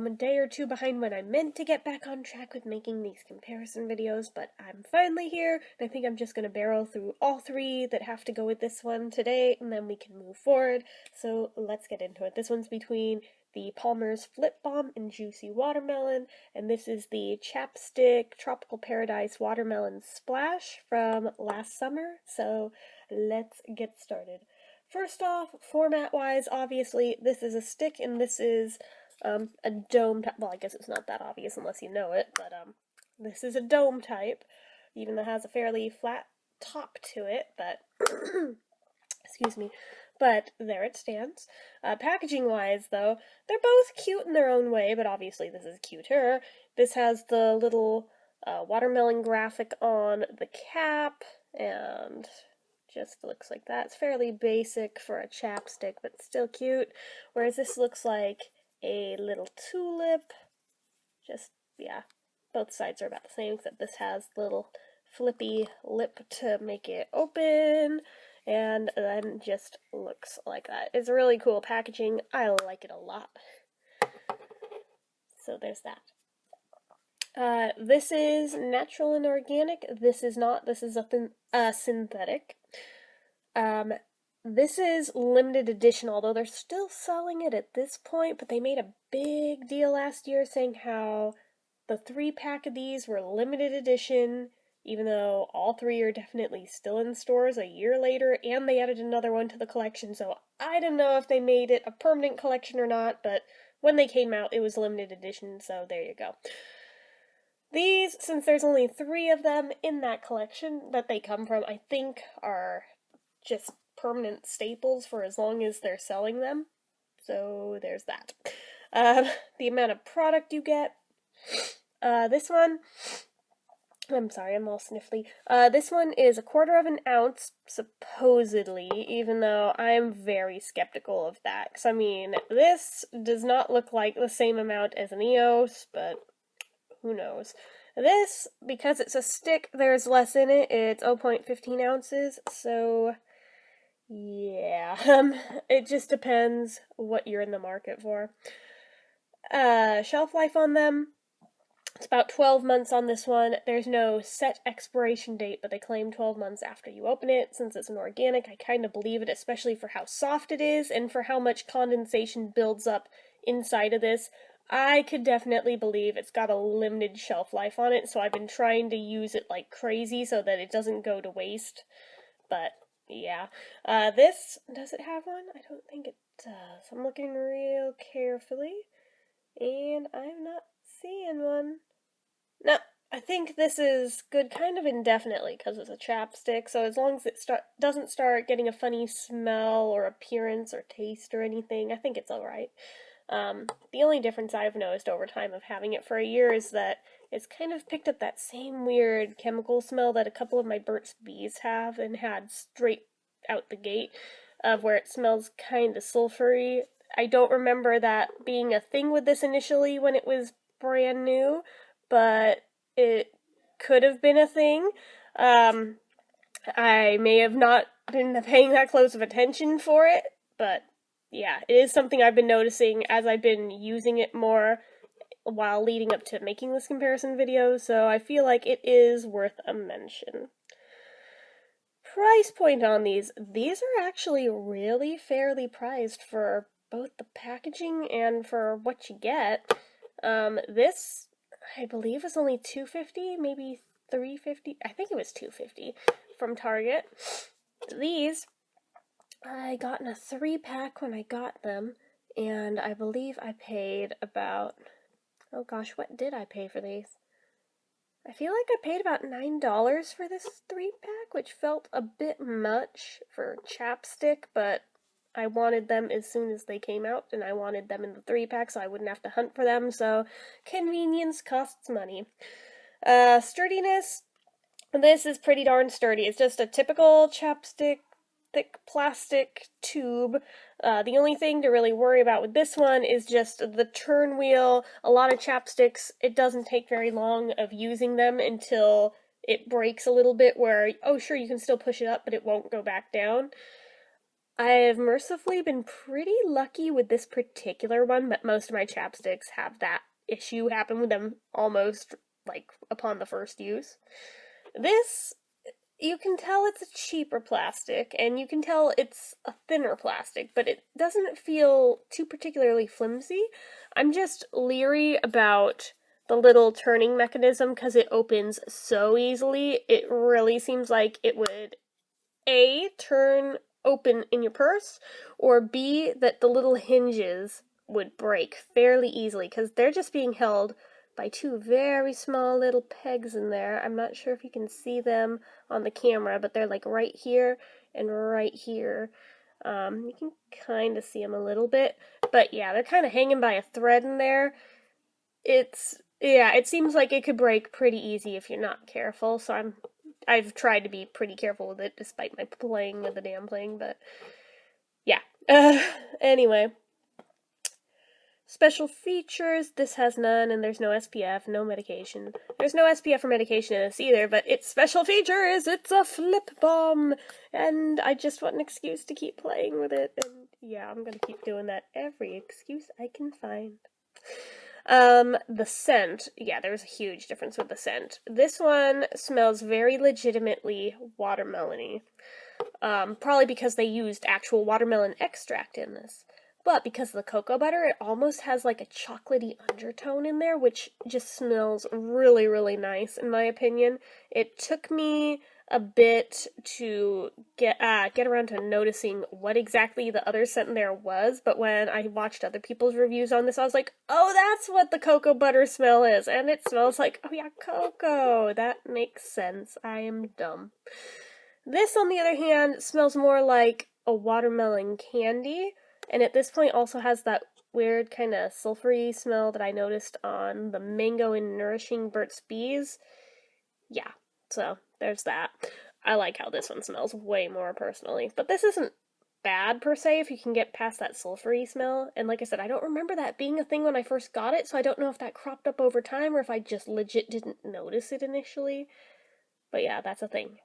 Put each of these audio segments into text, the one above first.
I'm a day or two behind when I meant to get back on track with making these comparison videos, but I'm finally here, and I think I'm just going to barrel through all three that have to go with this one today, and then we can move forward. So let's get into it. This one's between the Palmer's Flip Balm and Juicy Watermelon, and this is the Chapstick Tropical Paradise Watermelon Splash from last summer, so let's get started. First off, format-wise, obviously, this is a stick, and this is a dome type. Well, I guess it's not that obvious unless you know it, but this is a dome type, even though it has a fairly flat top to it, but excuse me, but there it stands. Packaging-wise, though, they're both cute in their own way, but obviously this is cuter. This has the little watermelon graphic on the cap, and just looks like that. It's fairly basic for a chapstick, but still cute. Whereas this looks like a little tulip. Just, yeah, both sides are about the same, except this has the little flippy lip to make it open, and then just looks like that. It's really cool packaging. I like it a lot. So there's that. This is natural and organic. This is not. This is a synthetic. This is limited edition, although they're still selling it at this point, but they made a big deal last year saying how the 3-pack of these were limited edition, even though all 3 are definitely still in stores a year later, and they added another one to the collection, so I don't know if they made it a permanent collection or not, but when they came out, it was limited edition, so there you go. These, since there's only 3 of them in that collection that they come from, I think are just permanent staples for as long as they're selling them. So there's that. The amount of product you get. This one, I'm sorry, I'm all sniffly. This one is 1/4 of an ounce, supposedly, even though I'm very skeptical of that. Because, I mean, this does not look like the same amount as an EOS, but who knows. This, because it's a stick, there's less in it. It's 0.15 ounces, so yeah, it just depends what you're in the market for. Shelf life on them, it's about 12 months on this one. There's no set expiration date, but they claim 12 months after you open it. Since it's an organic, I kind of believe it, especially for how soft it is and for how much condensation builds up inside of this. I could definitely believe it's got a limited shelf life on it, so I've been trying to use it like crazy so that it doesn't go to waste, but yeah. This, does it have one? I don't think it does. I'm looking real carefully, and I'm not seeing one. No, I think this is good kind of indefinitely because it's a chapstick, so as long as it doesn't start getting a funny smell or appearance or taste or anything, I think it's alright. The only difference I've noticed over time of having it for a year is that it's kind of picked up that same weird chemical smell that a couple of my Burt's Bees have and had straight out the gate, of where it smells kind of sulfury. I don't remember that being a thing with this initially when it was brand new, but it could have been a thing. I may have not been paying that close of attention for it, but yeah, it is something I've been noticing as I've been using it more while leading up to making this comparison video, so I feel like it is worth a mention. Price point on these are actually really fairly priced for both the packaging and for what you get. This, I believe, is only $2.50, maybe $3.50. I think it was $2.50 from Target. These I got in a 3-pack when I got them, and I believe I paid about, oh gosh, what did I pay for these? I feel like I paid about $9 for this 3-pack, which felt a bit much for chapstick, but I wanted them as soon as they came out, and I wanted them in the 3-pack so I wouldn't have to hunt for them, so convenience costs money. Sturdiness, this is pretty darn sturdy. It's just a typical chapstick thick plastic tube. The only thing to really worry about with this one is just the turn wheel. A lot of chapsticks, it doesn't take very long of using them until it breaks a little bit where, oh sure, you can still push it up, but it won't go back down. I've mercifully been pretty lucky with this particular one, but most of my chapsticks have that issue happen with them almost like upon the first use. This, you can tell it's a cheaper plastic, and you can tell it's a thinner plastic, but it doesn't feel too particularly flimsy. I'm just leery about the little turning mechanism because it opens so easily. It really seems like it would A, turn open in your purse, or B, that the little hinges would break fairly easily because they're just being held by two very small little pegs in there. I'm not sure if you can see them on the camera, but they're like right here and right here. You can kind of see them a little bit, but yeah, they're kind of hanging by a thread in there. It seems like it could break pretty easy if you're not careful, so I've tried to be pretty careful with it despite my playing with the damn thing, but yeah. Anyway. Special features, this has none, and there's no SPF, no medication. There's no SPF or medication in this either, but its special feature is it's a flip balm, and I just want an excuse to keep playing with it, and yeah, I'm gonna keep doing that every excuse I can find. The scent, yeah, there's a huge difference with the scent. This one smells very legitimately watermelony. Probably because they used actual watermelon extract in this. But because of the cocoa butter, it almost has like a chocolatey undertone in there, which just smells really, really nice, in my opinion. It took me a bit to get around to noticing what exactly the other scent in there was, but when I watched other people's reviews on this, I was like, oh, that's what the cocoa butter smell is, and it smells like, oh yeah, cocoa. That makes sense. I am dumb. This, on the other hand, smells more like a watermelon candy, and at this point also has that weird kind of sulfury smell that I noticed on the mango and nourishing Burt's Bees. Yeah, so there's that. I like how this one smells way more personally, but this isn't bad per se if you can get past that sulfury smell. And like I said, I don't remember that being a thing when I first got it, so I don't know if that cropped up over time or if I just legit didn't notice it initially. But yeah, that's a thing.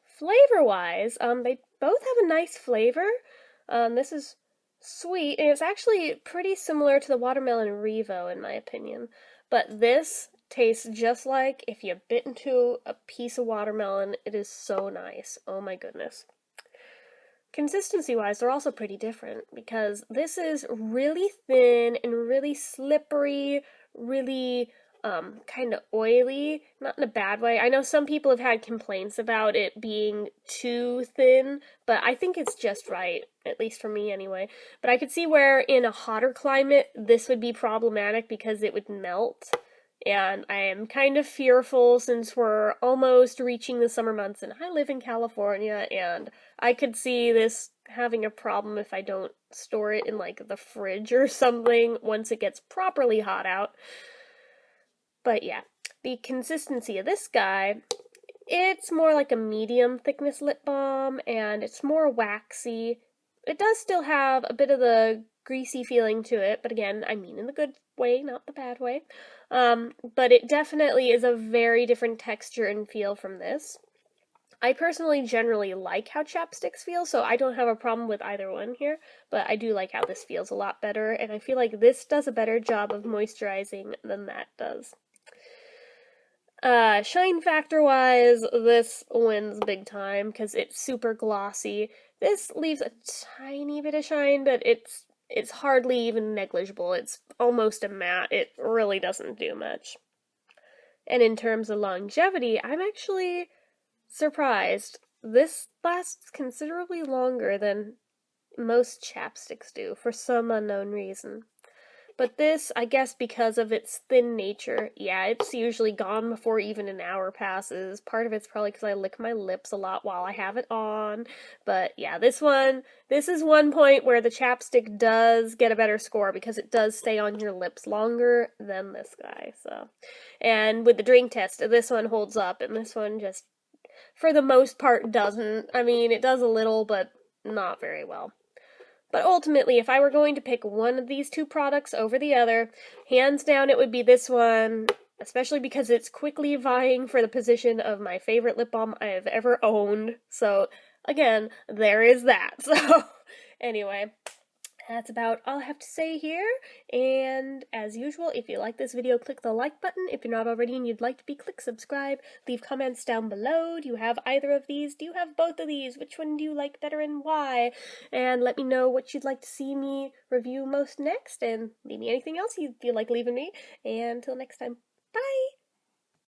Flavor-wise, they both have a nice flavor. This is sweet, and it's actually pretty similar to the watermelon Revo, in my opinion. But this tastes just like if you bit into a piece of watermelon. It is so nice. Oh my goodness. Consistency-wise, they're also pretty different, because this is really thin and really slippery, really kind of oily, not in a bad way. I know some people have had complaints about it being too thin, but I think it's just right, at least for me anyway. But I could see where in a hotter climate this would be problematic because it would melt. And I am kind of fearful since we're almost reaching the summer months and I live in California, and I could see this having a problem if I don't store it in like the fridge or something once it gets properly hot out. But yeah, the consistency of this guy, it's more like a medium thickness lip balm, and it's more waxy. It does still have a bit of the greasy feeling to it, but again, I mean in the good way, not the bad way. But it definitely is a very different texture and feel from this. I personally generally like how chapsticks feel, so I don't have a problem with either one here, but I do like how this feels a lot better, and I feel like this does a better job of moisturizing than that does. Shine factor wise, this wins big time because it's super glossy. This leaves a tiny bit of shine, but it's hardly even negligible. It's almost a matte. It really doesn't do much. And in terms of longevity, I'm actually surprised. This lasts considerably longer than most chapsticks do for some unknown reason. But this, I guess because of its thin nature, yeah, it's usually gone before even an hour passes. Part of it's probably because I lick my lips a lot while I have it on. But yeah, this is one point where the chapstick does get a better score because it does stay on your lips longer than this guy, so. And with the drink test, this one holds up, and this one just, for the most part, doesn't. I mean, it does a little, but not very well. But ultimately, if I were going to pick one of these two products over the other, hands down it would be this one, especially because it's quickly vying for the position of my favorite lip balm I have ever owned. So again, there is that. So, anyway, that's about all I have to say here, and as usual, if you like this video, click the like button. If you're not already and you'd like to be, click subscribe. Leave comments down below. Do you have either of these? Do you have both of these? Which one do you like better and why? And let me know what you'd like to see me review most next, and maybe anything else you feel like leaving me. And until next time, bye!